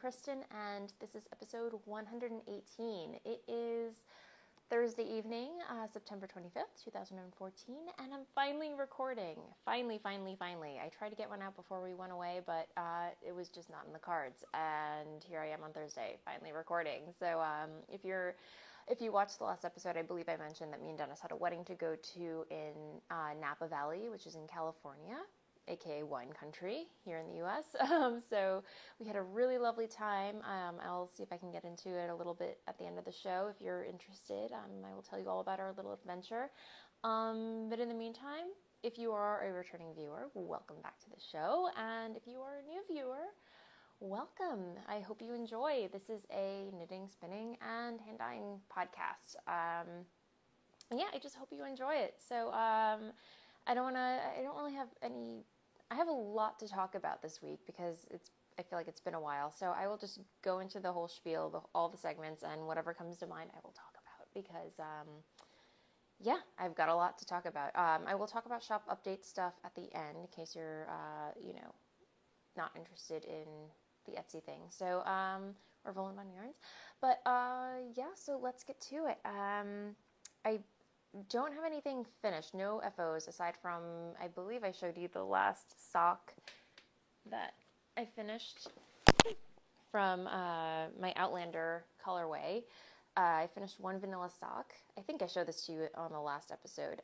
Kristen, and this is episode 118. It is Thursday evening, September 25th, 2014, and I'm finally recording. Finally. I tried to get one out before we went away, but it was just not in the cards, and here I am on Thursday, finally recording. So if you watched the last episode, I believe I mentioned that me and Dennis had a wedding to go to in Napa Valley, which is in California, aka wine country here in the U.S. So we had a really lovely time. I'll see if I can get into it a little bit at the end of the show. If you're interested, I will tell you all about our little adventure. But in the meantime, if you are a returning viewer, welcome back to the show. And if you are a new viewer, welcome. I hope you enjoy. This is a knitting, spinning, and hand dyeing podcast. Yeah, I just hope you enjoy it. So I don't really have any. I have a lot to talk about this week because I feel like it's been a while. So I will just go into the whole spiel, all the segments, and whatever comes to mind, I will talk about because, yeah, I've got a lot to talk about. I will talk about shop update stuff at the end in case you're, not interested in the Etsy thing. So, or Volant Bunny Yarns. But, yeah, so let's get to it. I don't have anything finished, no FOs, aside from, I believe I showed you the last sock that I finished from my Outlander colorway. I finished one vanilla sock. I think I showed this to you on the last episode.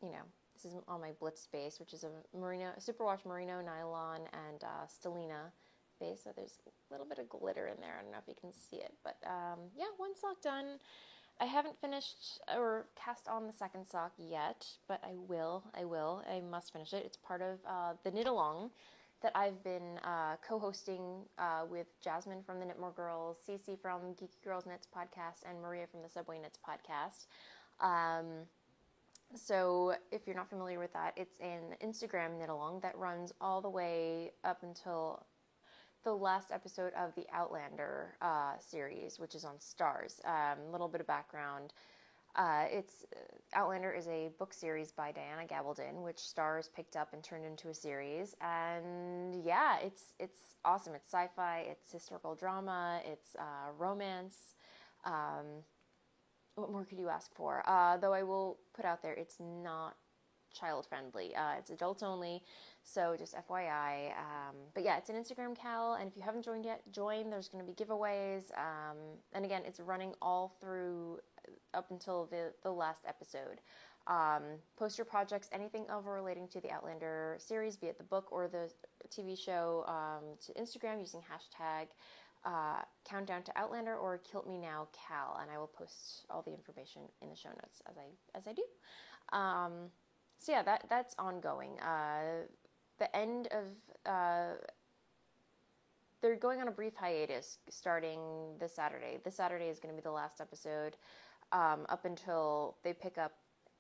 This is on my Blitz base, which is a superwash merino nylon and stellina base, so there's a little bit of glitter in there. I don't know if you can see it, but yeah, one sock done. I haven't finished or cast on the second sock yet, but I will. I must finish it. It's part of the knit along that I've been co-hosting with Jasmine from the Knitmore Girls, Cece from Geeky Girls Knits podcast, and Maria from the Subway Knits podcast. So if you're not familiar with that, it's an Instagram knit along that runs all the way up until the last episode of the Outlander series, which is on Stars. A little bit of background. Outlander is a book series by Diana Gabaldon, which Stars picked up and turned into a series. And yeah, it's awesome. It's sci-fi, it's historical drama, it's romance. What more could you ask for? Though I will put out there, it's not child-friendly. It's adults only, so just FYI. But yeah, it's an Instagram cal, and if you haven't joined yet, join. There's going to be giveaways, and again, it's running all through up until the last episode. Post your projects, anything over relating to the Outlander series, be it the book or the TV show, to Instagram using hashtag Countdown to Outlander or Kilt Me Now Cal, and I will post all the information in the show notes as I do. So yeah, that's ongoing. The end of they're going on a brief hiatus starting this Saturday. This Saturday is going to be the last episode up until they pick up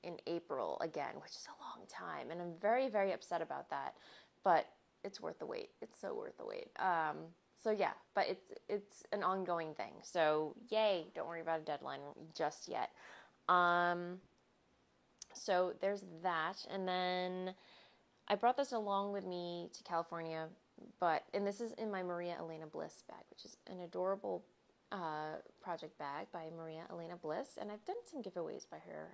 in April again, which is a long time, and I'm very, very upset about that. But it's worth the wait. It's so worth the wait. So yeah, but it's an ongoing thing. So yay! Don't worry about a deadline just yet. So there's that, and then I brought this along with me to California, and this is in my Maria Elena Bliss bag, which is an adorable project bag by Maria Elena Bliss, and I've done some giveaways by her.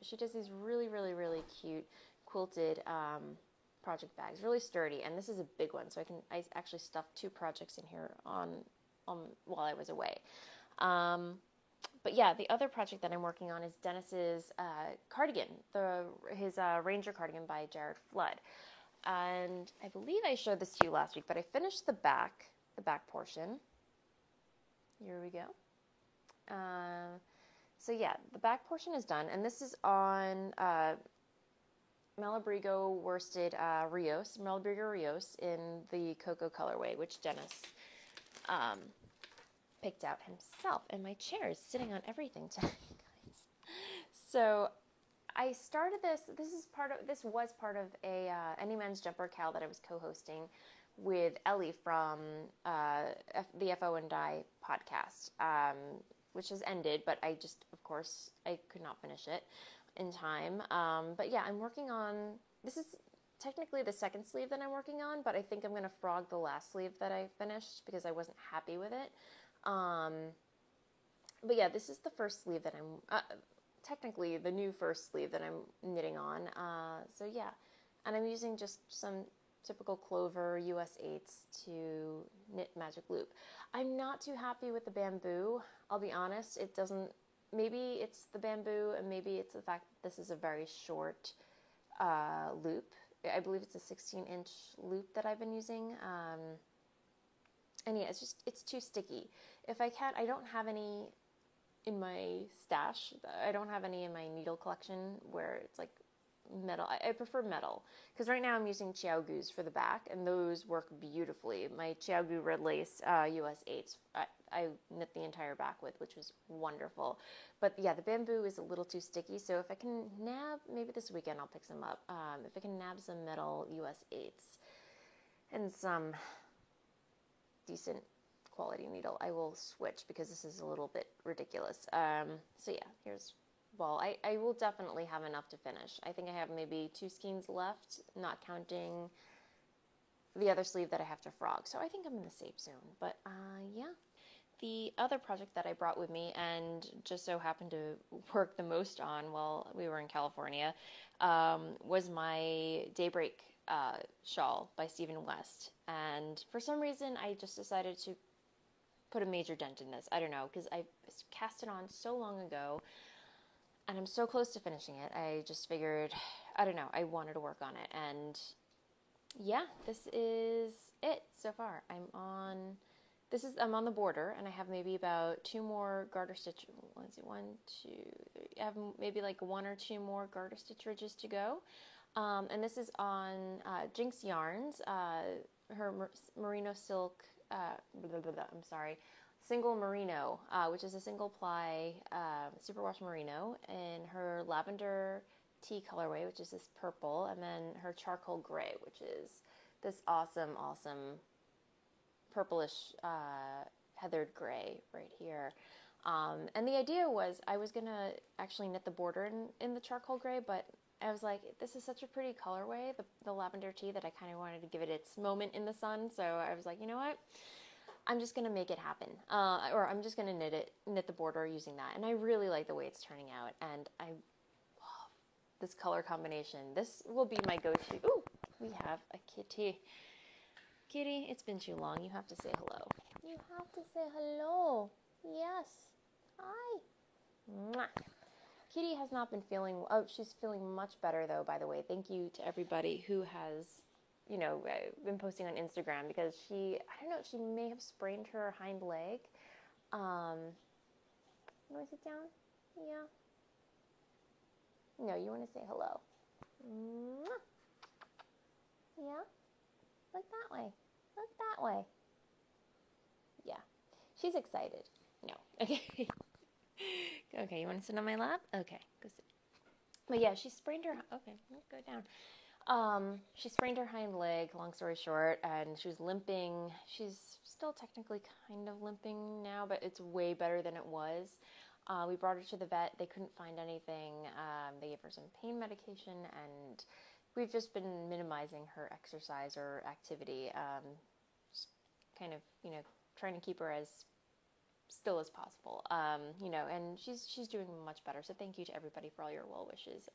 She does these really, really, really cute quilted project bags, really sturdy, and this is a big one, so I actually stuffed 2 projects in here on while I was away. But yeah, the other project that I'm working on is Dennis's cardigan, his Ranger cardigan by Jared Flood. And I believe I showed this to you last week, but I finished the back portion. Here we go. So yeah, the back portion is done, and this is on Malabrigo worsted Malabrigo Rios in the Cocoa colorway, which Dennis picked out himself, and my chair is sitting on everything tonight, guys. So I started this was part of a Any Men's Jumper cal that I was co-hosting with Ellie from the FO and Die podcast, which has ended, but I could not finish it in time. But yeah, I'm working on, this is technically the second sleeve that I'm working on, but I think I'm going to frog the last sleeve that I finished because I wasn't happy with it. But yeah, this is the first sleeve that I'm, technically the new first sleeve that I'm knitting on. So yeah, and I'm using just some typical Clover US 8s to knit Magic Loop. I'm not too happy with the bamboo, I'll be honest. It doesn't, maybe it's the bamboo and maybe it's the fact that this is a very short loop. I believe it's a 16-inch loop that I've been using. And yeah, it's too sticky. If I can't, I don't have any in my stash. I don't have any in my needle collection where it's like metal. I prefer metal because right now I'm using ChiaoGu's for the back and those work beautifully. My ChiaoGu red lace US 8s I knit the entire back with, which was wonderful. But yeah, the bamboo is a little too sticky, so if I can nab, maybe this weekend I'll pick some up. If I can nab some metal US 8s and some decent quality needle, I will switch because this is a little bit ridiculous. So yeah, here's ball. I will definitely have enough to finish. I think I have maybe 2 skeins left, not counting the other sleeve that I have to frog. So I think I'm in the safe zone. But yeah, the other project that I brought with me and just so happened to work the most on while we were in California was my Daybreak shawl by Stephen West. And for some reason, I just decided to put a major dent in this. I don't know, because I cast it on so long ago and I'm so close to finishing it. I just figured, I don't know, I wanted to work on it. And yeah, this is it so far. I'm on the border and I have maybe about 2 more garter stitch. Let's see, 1, 2, 3. I have maybe like 1 or 2 more garter stitch ridges to go. And this is on Jinx Yarns, her merino silk, single merino, which is a single ply superwash merino, in her lavender tea colorway, which is this purple, and then her charcoal gray, which is this awesome purplish heathered gray right here. And the idea was I was going to actually knit the border in the charcoal gray, but I was like, this is such a pretty colorway, the lavender tea, that I kind of wanted to give it its moment in the sun. So I was like, you know what? I'm just going to make it happen. Or I'm just going to knit the border using that. And I really like the way it's turning out. And I love this color combination. This will be my go-to. Ooh, we have a kitty. Kitty, it's been too long. You have to say hello. You have to say hello. Yes. Hi. Mwah. Kitty has not been feeling, she's feeling much better though, by the way. Thank you to everybody who has, been posting on Instagram because I don't know, she may have sprained her hind leg. You want to sit down? Yeah. No, you want to say hello. Mwah. Yeah? Look that way. Look that way. Yeah. She's excited. No. Okay. Okay, you want to sit on my lap? Okay, go sit. But yeah, she sprained her... Okay, go down. She sprained her hind leg, long story short, and she was limping. She's still technically kind of limping now, but it's way better than it was. We brought her to the vet. They couldn't find anything. They gave her some pain medication, and we've just been minimizing her exercise or activity, just kind of, trying to keep her as still as possible, and she's doing much better. So thank you to everybody for all your well wishes.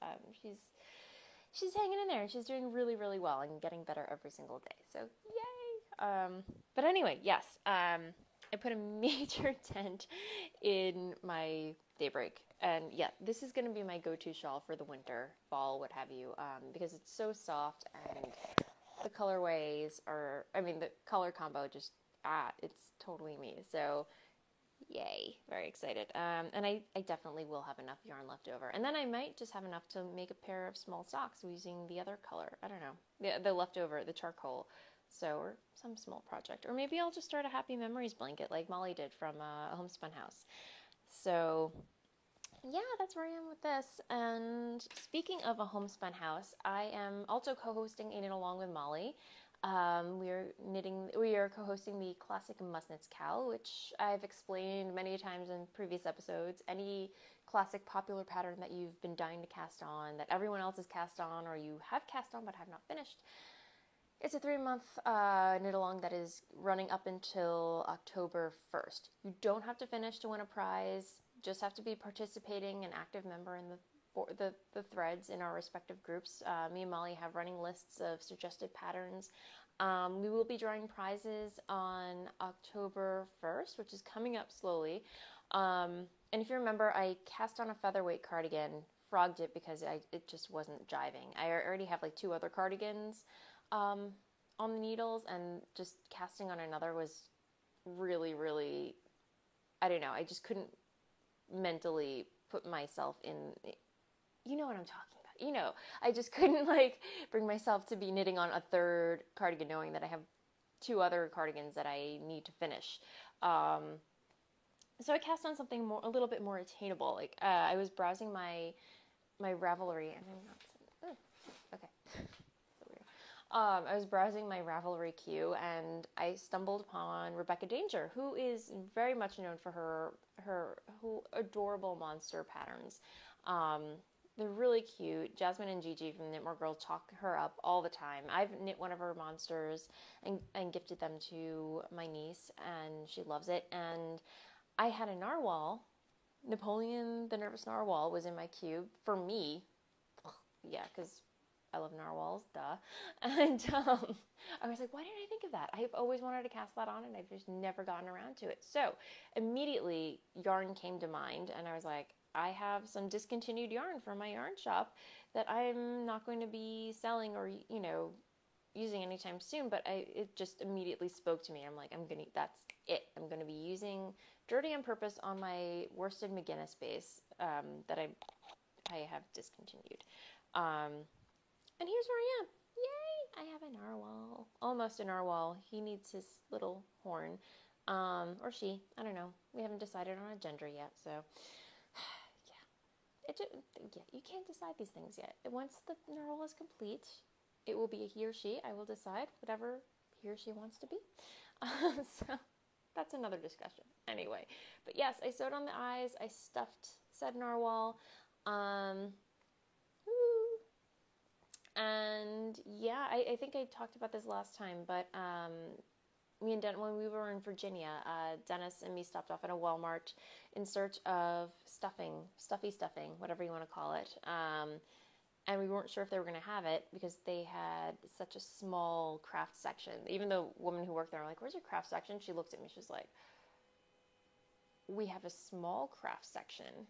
She's hanging in there and she's doing really, really well and getting better every single day. So yay! But anyway, yes, I put a major dent in my Daybreak, and yeah, this is going to be my go-to shawl for the winter, fall, what have you, because it's so soft and the colorways are, the color combo just it's totally me. So yay, very excited. And I definitely will have enough yarn left over. And then I might just have enough to make a pair of small socks using the other color. I don't know. The leftover, the charcoal. So, or some small project. Or maybe I'll just start a Happy Memories blanket like Molly did from a Homespun House. So, yeah, that's where I am with this. And speaking of a Homespun House, I am also co-hosting In and Along with Molly. We are co-hosting the Classic Must Knits Cal, which I've explained many times in previous episodes. Any classic popular pattern that you've been dying to cast on, that everyone else has cast on, or you have cast on but have not finished. It's a 3-month knit along that is running up until October 1st. You don't have to finish to win a prize, just have to be participating, an active member in the threads in our respective groups. Me and Molly have running lists of suggested patterns. We will be drawing prizes on October 1st, which is coming up slowly. And if you remember, I cast on a featherweight cardigan, frogged it because it just wasn't jiving. I already have like 2 other cardigans on the needles, and just casting on another was really, really, I don't know, I just couldn't mentally put myself in, you know what I'm talking about, you know, I just couldn't bring myself to be knitting on a 3rd cardigan knowing that I have 2 other cardigans that I need to finish. So I cast on something a little bit more attainable. I was browsing my Ravelry, and I'm not, okay. I was browsing my Ravelry queue, and I stumbled upon Rebecca Danger, who is very much known for her adorable monster patterns. They're really cute. Jasmine and Gigi from Knit More Girls talk her up all the time. I've knit one of her monsters and gifted them to my niece, and she loves it. And I had a narwhal. Napoleon the Nervous Narwhal was in my queue for me. Yeah, because I love narwhals, duh. And I was like, why didn't I think of that? I've always wanted to cast that on, and I've just never gotten around to it. So immediately yarn came to mind, and I was like, I have some discontinued yarn from my yarn shop that I'm not going to be selling or, using anytime soon, but it just immediately spoke to me. I'm like, that's it. I'm going to be using Dirty on Purpose on my worsted McGinnis base that I have discontinued. And here's where I am. Yay! I have a narwhal. Almost a narwhal. He needs his little horn. Or she. I don't know. We haven't decided on a gender yet, so yeah. You can't decide these things yet. Once the narwhal is complete, it will be a he or she. I will decide whatever he or she wants to be. So that's another discussion. Anyway, but yes, I sewed on the eyes. I stuffed said narwhal. And yeah, I think I talked about this last time, but me and Dennis, when we were in Virginia, Dennis and me stopped off at a Walmart in search of stuffy stuffing, whatever you want to call it. And we weren't sure if they were going to have it because they had such a small craft section. Even the woman who worked there, I'm like, where's your craft section? She looked at me, she's like, we have a small craft section.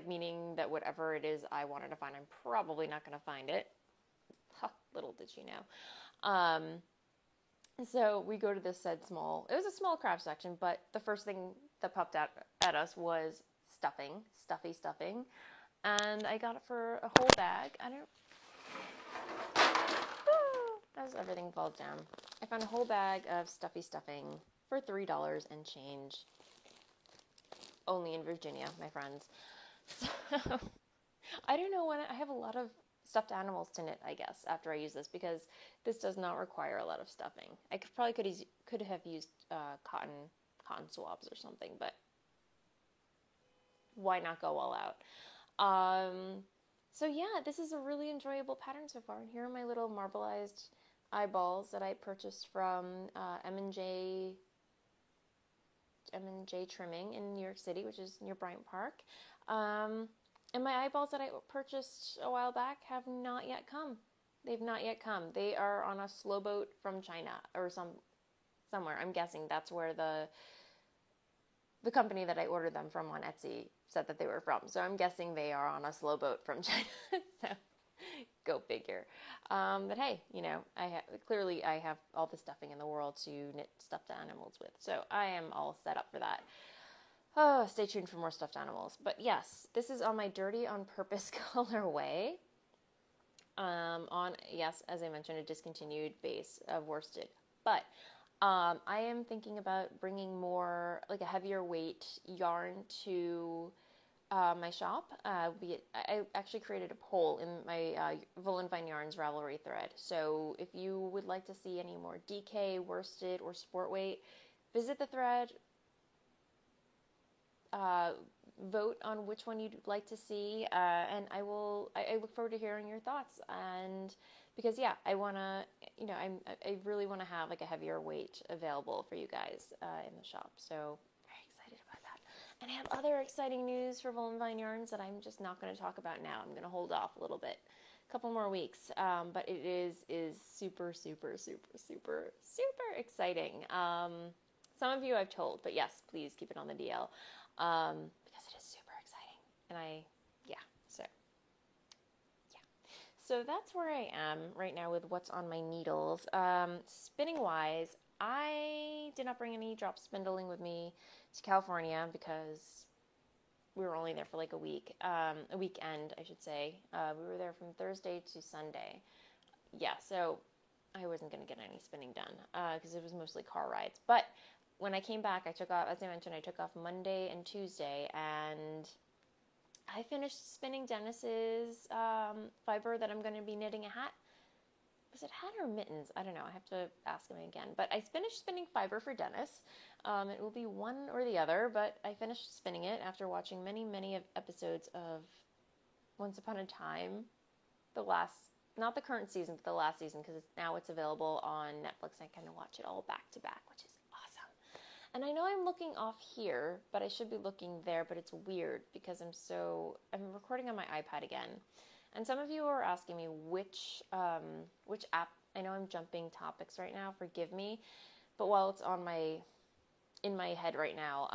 Meaning that whatever it is I wanted to find, I'm probably not going to find it. Little did she know. So we go to this it was a small craft section, but the first thing that popped out at us was stuffy stuffing. And I got it for a whole bag. As everything falls down. I found a whole bag of stuffy stuffing for $3 and change. Only in Virginia, my friends. So, I don't know when I have a lot of stuffed animals to knit, I guess, after I use this, because this does not require a lot of stuffing. I could have used cotton swabs or something, but why not go all out? So yeah, this is a really enjoyable pattern so far. And here are my little marbleized eyeballs that I purchased from M&J Trimming in New York City, which is near Bryant Park. And my eyeballs that I purchased a while back have not yet come. They've not yet come. They are on a slow boat from China or somewhere. I'm guessing that's where the company that I ordered them from on Etsy said that they were from. So I'm guessing they are on a slow boat from China. So go figure. But hey, I have all the stuffing in the world to knit stuffed animals with. So I am all set up for that. Oh, stay tuned for more stuffed animals. But yes, this is on my Dirty on Purpose colorway. As I mentioned, a discontinued base of worsted. But I am thinking about bringing more, a heavier weight yarn to my shop. I actually created a poll in my Wollonfine Yarns Ravelry thread. So if you would like to see any more DK, worsted, or sport weight, visit the thread. Vote on which one you'd like to see, and I look forward to hearing your thoughts. And because I want to, I really want to have like a heavier weight available for you guys in the shop. So very excited about that. And I have other exciting news for Wollonfine Yarns that I'm just not going to talk about now. I'm going to hold off a little bit, a couple more weeks. But it is super, super, super, super, super exciting. Some of you I've told, but yes, please keep it on the DL. Because it is super exciting. And so that's where I am right now with what's on my needles. Spinning wise, I did not bring any drop spindling with me to California because we were only there for like a weekend, I should say. We were there from Thursday to Sunday. So I wasn't going to get any spinning done because it was mostly car rides. But when I came back, I took off, as I mentioned, I took off Monday and Tuesday, and I finished spinning Dennis's fiber that I'm going to be knitting a hat. Was it hat or mittens? I don't know. I have to ask him again. But I finished spinning fiber for Dennis. It will be one or the other, but I finished spinning it after watching many, many episodes of Once Upon a Time. Not the current season, but the last season, because now it's available on Netflix. I kind of watch it all back to back, which is awesome. And I know I'm looking off here, but I should be looking there, but it's weird because I'm recording on my iPad again. And some of you are asking me which app. I know I'm jumping topics right now, forgive me, but while it's in my head right now,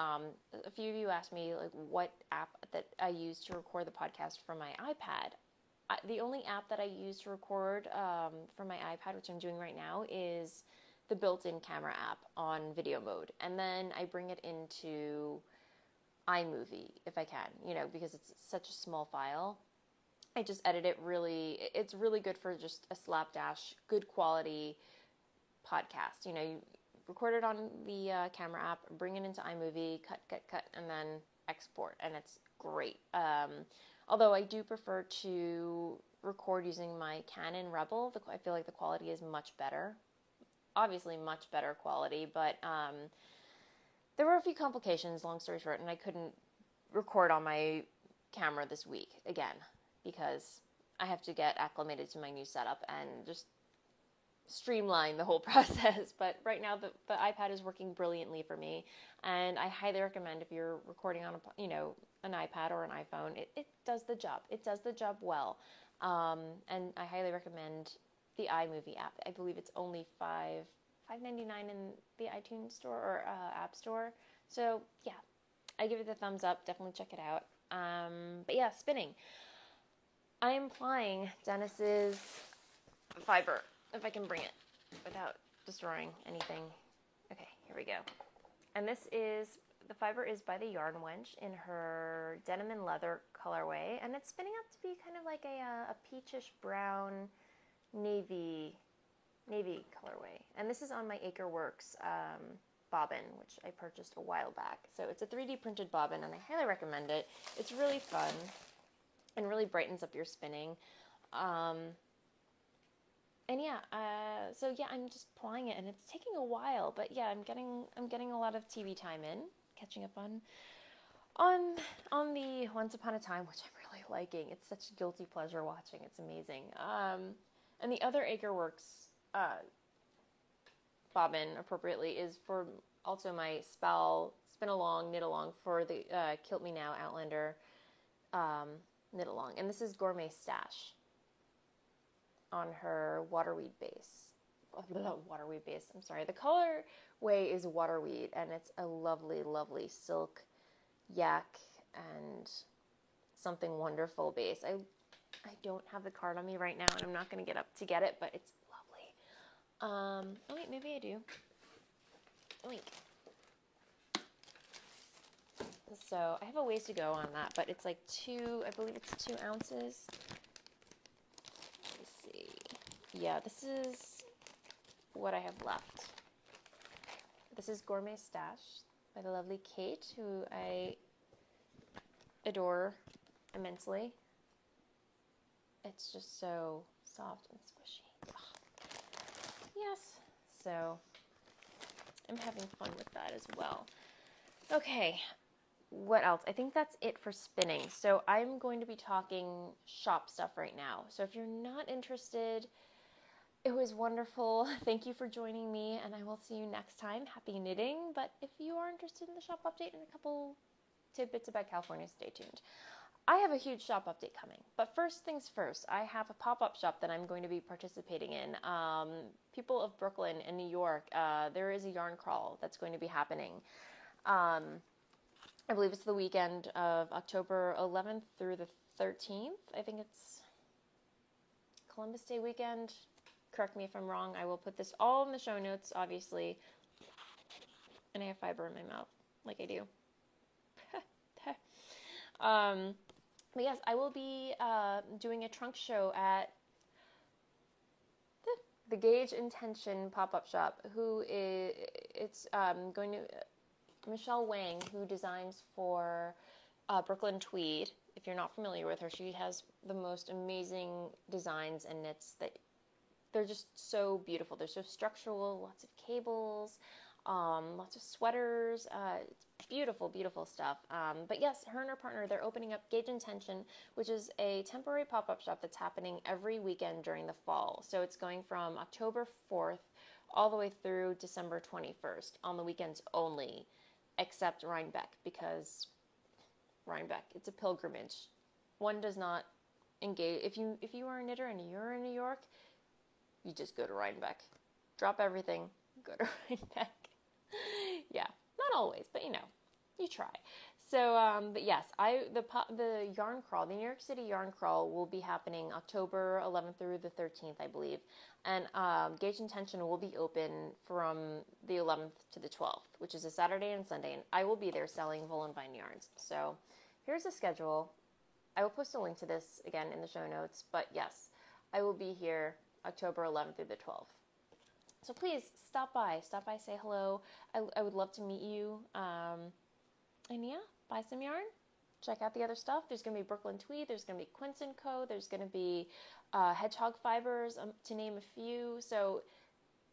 a few of you asked me like what app that I use to record the podcast from my iPad. The only app that I use to record from my iPad, which I'm doing right now, is the built-in camera app on video mode. And then I bring it into iMovie if I can, because it's such a small file. I just edit it it's really good for just a slapdash, good quality podcast. You record it on the camera app, bring it into iMovie, cut, and then export, and it's great. Although I do prefer to record using my Canon Rebel. I feel like the quality is much better. Obviously much better quality, but there were a few complications, long story short, and I couldn't record on my camera this week again because I have to get acclimated to my new setup and just streamline the whole process. But right now the iPad is working brilliantly for me, and I highly recommend if you're recording on an iPad or an iPhone, it does the job. It does the job well. And I highly recommend the iMovie app. I believe it's only $5.99 in the iTunes store or App Store. So I give it the thumbs up. Definitely check it out. But spinning. I am plying Dennis's fiber, if I can bring it without destroying anything. Okay, here we go. And the fiber is by the Yarn Wench in her denim and leather colorway, and it's spinning up to be kind of like a peachish brown navy colorway. And this is on my Acre Works bobbin, which I purchased a while back. So it's a 3D printed bobbin, and I highly recommend it. It's really fun and really brightens up your spinning. I'm just plying it, and it's taking a while, but I'm getting a lot of TV time in, catching up on the Once Upon a Time, which I'm really liking. It's such a guilty pleasure watching. It's amazing. And the other Acre Works bobbin, appropriately, is for also my spin along, knit along for the Kilt Me Now Outlander knit along. And this is Gourmet Stash on her waterweed base. Waterweed base, I'm sorry. The colorway is waterweed, and it's a lovely, lovely silk yak and something wonderful base. I don't have the card on me right now, and I'm not going to get up to get it, but it's lovely. Oh wait, maybe I do. Wait. So I have a ways to go on that, but it's like I believe it's 2 ounces. Let's see. Yeah, this is what I have left. This is Gourmet Stash by the lovely Kate, who I adore immensely. It's just so soft and squishy. Ugh. Yes. So I'm having fun with that as well. Okay. What else? I think that's it for spinning. So I'm going to be talking shop stuff right now. So if you're not interested, it was wonderful. Thank you for joining me, and I will see you next time. Happy knitting. But if you are interested in the shop update and a couple tidbits about California, stay tuned. I have a huge shop update coming. But first things first, I have a pop-up shop that I'm going to be participating in. People of Brooklyn and New York, there is a yarn crawl that's going to be happening. I believe it's the weekend of October 11th through the 13th. I think it's Columbus Day weekend. Correct me if I'm wrong. I will put this all in the show notes, obviously. And I have fiber in my mouth, like I do. But yes, I will be doing a trunk show at the Gauge Intention pop-up shop. Going to Michelle Wang, who designs for Brooklyn Tweed. If you're not familiar with her, she has the most amazing designs and knits that they're just so beautiful. They're so structural, lots of cables, lots of sweaters. It's beautiful, beautiful stuff. But yes, her and her partner, they're opening up Gauge Intention, which is a temporary pop-up shop that's happening every weekend during the fall. So it's going from October 4th all the way through December 21st on the weekends only, except Rhinebeck, because Rhinebeck, it's a pilgrimage. One does not engage. If you are a knitter and you're in New York, you just go to Rhinebeck. Drop everything, go to Rhinebeck. Yeah, not always, but you try. So, but yes, the yarn crawl, the New York City yarn crawl will be happening October 11th through the 13th, I believe. And Gauge Intention will be open from the 11th to the 12th, which is a Saturday and Sunday. And I will be there selling Voll & Vine yarns. So here's the schedule. I will post a link to this again in the show notes. But yes, I will be here October 11th through the 12th. So please stop by, say hello. I would love to meet you. And yeah, buy some yarn. Check out the other stuff. There's going to be Brooklyn Tweed. There's going to be Quince & Co. There's going to be Hedgehog Fibers, to name a few. So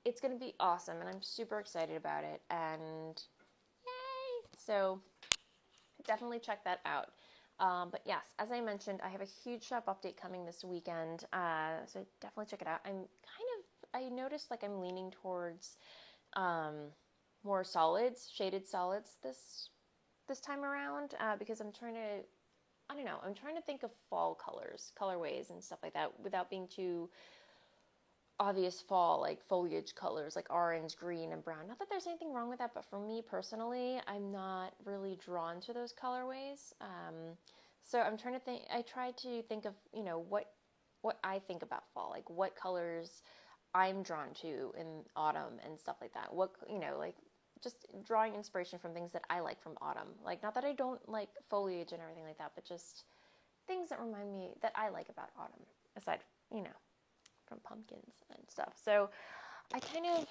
it's going to be awesome, and I'm super excited about it. And yay! So definitely check that out. But yes, as I mentioned, I have a huge shop update coming this weekend. So definitely check it out. I noticed like I'm leaning towards more solids, shaded solids this time around, because I'm trying to think of fall colorways and stuff like that without being too obvious fall, like foliage colors, like orange, green, and brown. Not that there's anything wrong with that, but for me personally, I'm not really drawn to those colorways. So I'm trying to think, I try to think of, what I think about fall, like what colors I'm drawn to in autumn and stuff like that. What, like just drawing inspiration from things that I like from autumn. Like, not that I don't like foliage and everything like that, but just things that remind me that I like about autumn, aside, from pumpkins and stuff. So I kind of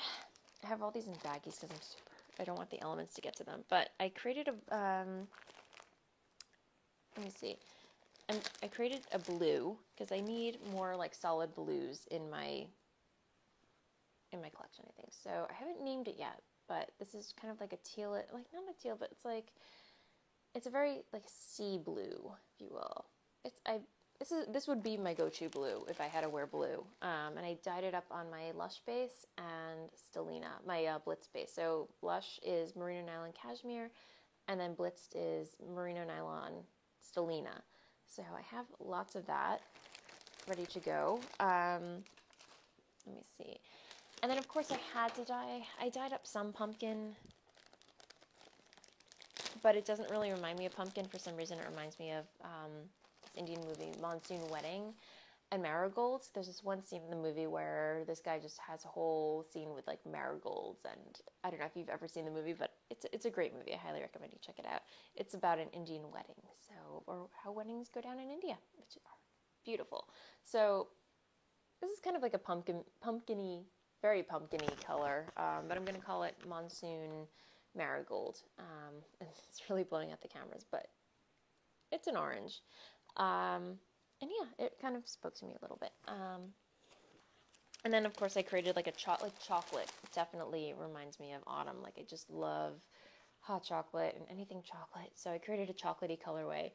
have all these in baggies because I don't want the elements to get to them. But I created let me see. I created a blue because I need more like solid blues in my collection, I think. So I haven't named it yet, but this is kind of like a teal, like not a teal, but it's a very like sea blue, if you will. This would be my go-to blue if I had to wear blue. And I dyed it up on my Lush base and Stellina, my Blitz base. So Lush is merino nylon cashmere, and then Blitzed is merino nylon Stellina. So I have lots of that ready to go. Let me see. And then, of course, I dyed up some pumpkin, but it doesn't really remind me of pumpkin. For some reason, it reminds me of this Indian movie, Monsoon Wedding, and marigolds. There's this one scene in the movie where this guy just has a whole scene with, like, marigolds, and I don't know if you've ever seen the movie, but it's a great movie. I highly recommend you check it out. It's about an Indian wedding, or how weddings go down in India, which are beautiful. So this is kind of like a pumpkin-y, very pumpkin-y color, but I'm going to call it Monsoon Marigold. And it's really blowing out the cameras, but it's an orange. And yeah, it kind of spoke to me a little bit. And then, of course, I created like chocolate. Definitely reminds me of autumn. Like, I just love hot chocolate and anything chocolate. So I created a chocolatey colorway.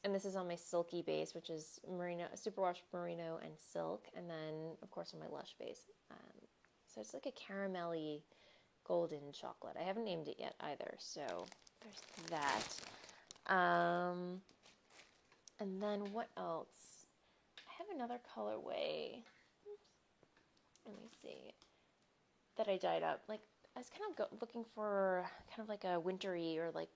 And this is on my silky base, which is merino, superwash merino and silk. And then, of course, on my lush base. So it's like a caramelly golden chocolate. I haven't named it yet either. So there's that. And then what else? I have another colorway. Let me see. That I dyed up. Like, I was kind of looking for kind of like a wintry or like,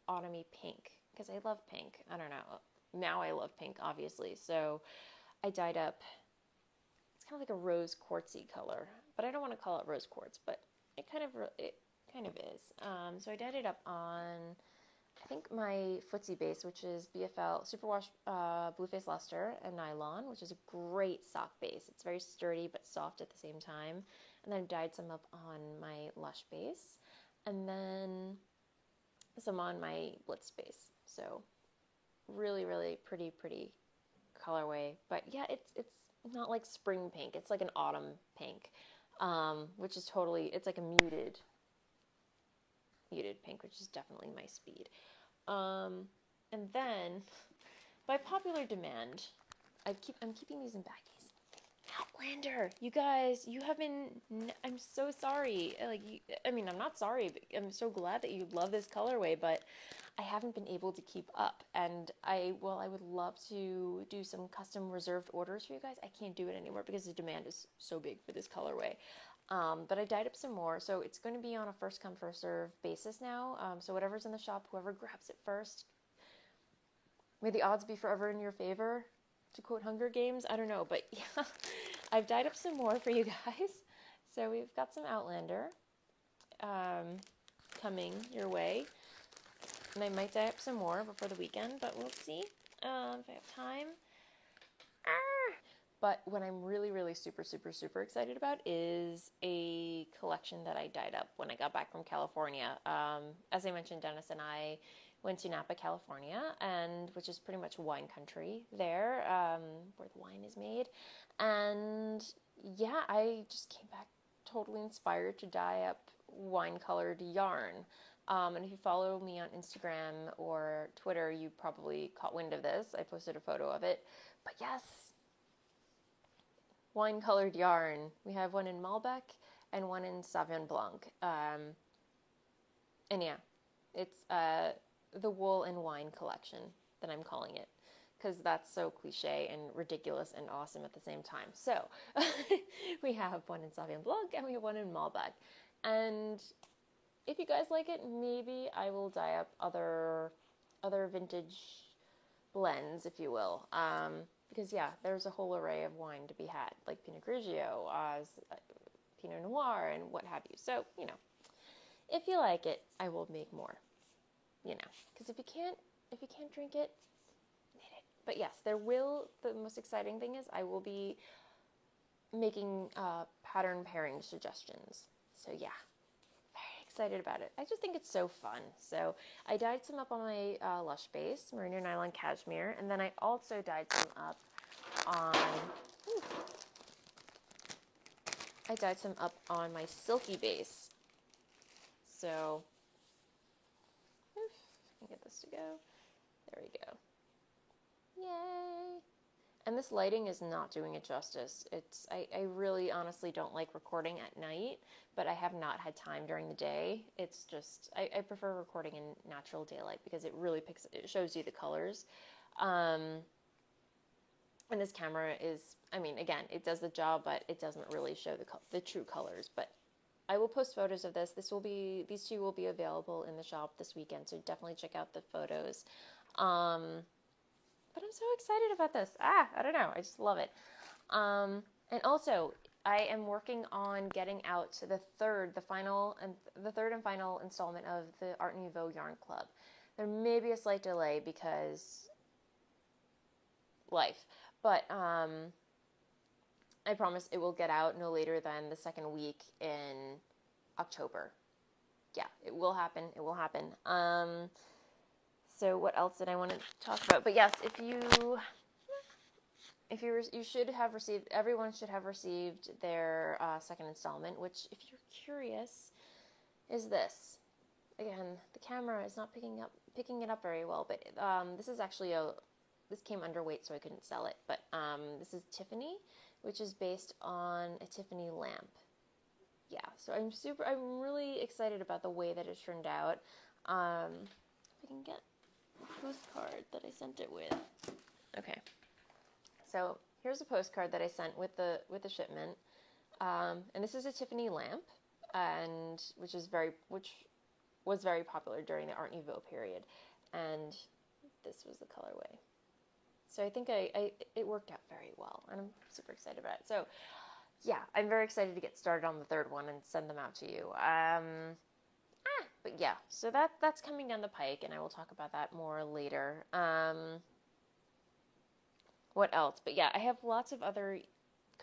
autumny pink. Because I love pink. I don't know. Now I love pink, obviously. So I dyed up. It's kind of like a rose quartzy color. But I don't want to call it rose quartz. But it kind of is. So I dyed it up on, I think, my footsie base, which is BFL Superwash Blueface Luster and Nylon, which is a great sock base. It's very sturdy but soft at the same time. And then I dyed some up on my Lush base. And then some on my Blitz base. So really, really pretty colorway. But yeah, it's not like spring pink. It's like an autumn pink, which is it's like a muted pink, which is definitely my speed. And then, by popular demand, I'm keeping these in baggies. Outlander, you guys, you have been. I'm so sorry. I'm not sorry, but I'm so glad that you love this colorway, but I haven't been able to keep up. And I would love to do some custom reserved orders for you guys. I can't do it anymore because the demand is so big for this colorway. But I dyed up some more, so it's going to be on a first come first serve basis now. So whatever's in the shop, whoever grabs it first, may the odds be forever in your favor, to quote Hunger Games. I don't know, but yeah, I've dyed up some more for you guys. So we've got some Outlander coming your way, and I might dye up some more before the weekend, but we'll see if I have time. But what I'm really, really super excited about is a collection that I dyed up when I got back from California. As I mentioned, Dennis and I went to Napa, California, which is pretty much wine country there, where the wine is made. And yeah, I just came back totally inspired to dye up wine-colored yarn. And if you follow me on Instagram or Twitter, you probably caught wind of this. I posted a photo of it. But yes, wine-colored yarn. We have one in Malbec and one in Sauvignon Blanc. And yeah, it's the wool and wine collection that I'm calling it, because that's so cliche and ridiculous and awesome at the same time. So we have one in Sauvignon Blanc and we have one in Malbec. And if you guys like it, maybe I will dye up other vintage blends, if you will. Because yeah, there's a whole array of wine to be had, like Pinot Grigio, Pinot Noir, and what have you. So, if you like it, I will make more. Because if you can't drink it, need it. But yes, the most exciting thing is I will be making pattern pairing suggestions. So yeah, very excited about it. I just think it's so fun. So I dyed some up on my Lush base, Merino Nylon Cashmere, and then I also dyed some up on my silky base. So I can get this to go. There we go. Yay! And this lighting is not doing it justice. I really honestly don't like recording at night, but I have not had time during the day. It's just, I prefer recording in natural daylight because it really it shows you the colors. And this camera is, again, it does the job, but it doesn't really show the true colors. But I will post photos of this. These two will be available in the shop this weekend, so definitely check out the photos. But I'm so excited about this. I don't know. I just love it. And also, I am working on getting out to the third and final installment of the Art Nouveau Yarn Club. There may be a slight delay because life, but I promise it will get out no later than the second week in October. Yeah, it will happen. So what else did I want to talk about? But yes, everyone should have received their second installment, which, if you're curious, is this. Again, the camera is not picking it up very well, but this is actually this came underweight, so I couldn't sell it. But this is Tiffany, which is based on a Tiffany lamp. Yeah, so I'm really excited about the way that it turned out. If I can get the postcard that I sent it with. Okay, so here's a postcard that I sent with the shipment, and this is a Tiffany lamp, and which was very popular during the Art Nouveau period, and this was the colorway. So I think it worked out very well, and I'm super excited about it. So yeah, I'm very excited to get started on the third one and send them out to you. But yeah, so that's coming down the pike, and I will talk about that more later. What else? But yeah, I have lots of other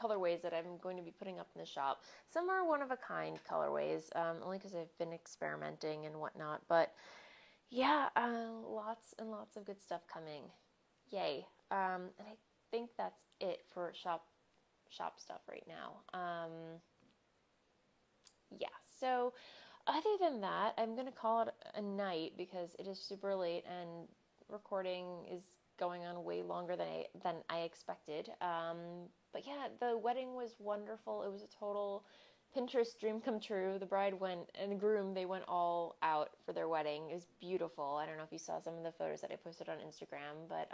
colorways that I'm going to be putting up in the shop. Some are one-of-a-kind colorways, only because I've been experimenting and whatnot. But yeah, lots and lots of good stuff coming. Yay. And I think that's it for shop stuff right now. Yeah, so other than that, I'm going to call it a night because it is super late and recording is going on way longer than I expected. But yeah, the wedding was wonderful. It was a total Pinterest dream come true. The bride and the groom, they went all out for their wedding. It was beautiful. I don't know if you saw some of the photos that I posted on Instagram, but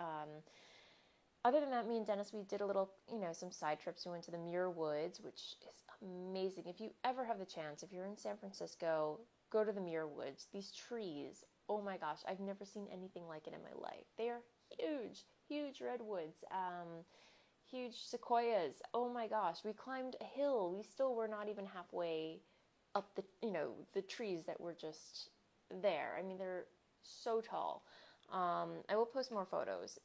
other than that, me and Dennis, we did a little, some side trips. We went to the Muir Woods, which is amazing. If you ever have the chance, if you're in San Francisco, go to the Muir Woods. These trees, oh my gosh, I've never seen anything like it in my life. They are huge, huge redwoods, huge sequoias. Oh my gosh, we climbed a hill. We still were not even halfway up the trees that were just there. I mean, they're so tall. I will post more photos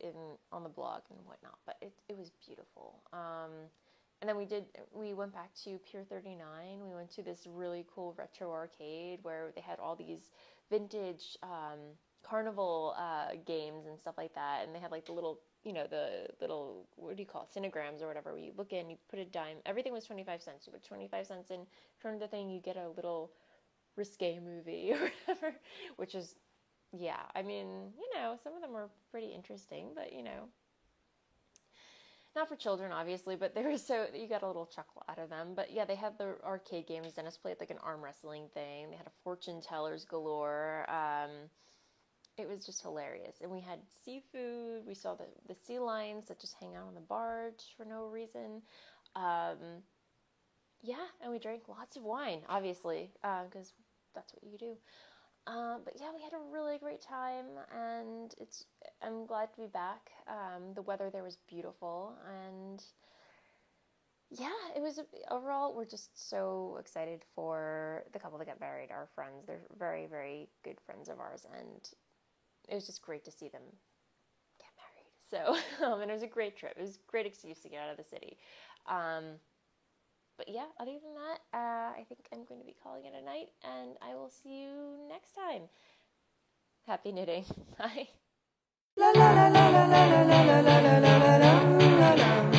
on the blog and whatnot, but it was beautiful. And then we went back to Pier 39. We went to this really cool retro arcade where they had all these vintage carnival games and stuff like that. And they had like the little, the little, what do you call it, cinnagrams or whatever, where you look in, you put a dime. Everything was 25 cents. You put 25 cents in, turn the thing, you get a little risque movie or whatever, which is, yeah, I mean, some of them were pretty interesting, but, not for children, obviously, but they were you got a little chuckle out of them. But yeah, they had the arcade games. Dennis played like an arm wrestling thing. They had a fortune tellers galore. It was just hilarious. And we had seafood. We saw the sea lions that just hang out on the barge for no reason. Yeah, and we drank lots of wine, obviously, because that's what you do. But yeah, we had a really great time, and I'm glad to be back. The weather there was beautiful, and yeah, it was overall, we're just so excited for the couple that got married, our friends. They're very, very good friends of ours, and it was just great to see them get married. So, and it was a great trip. It was a great excuse to get out of the city. But yeah, other than that, I think I'm going to be calling it a night, and I will see you next time. Happy knitting. Bye. La la la la la la la la la la la la la.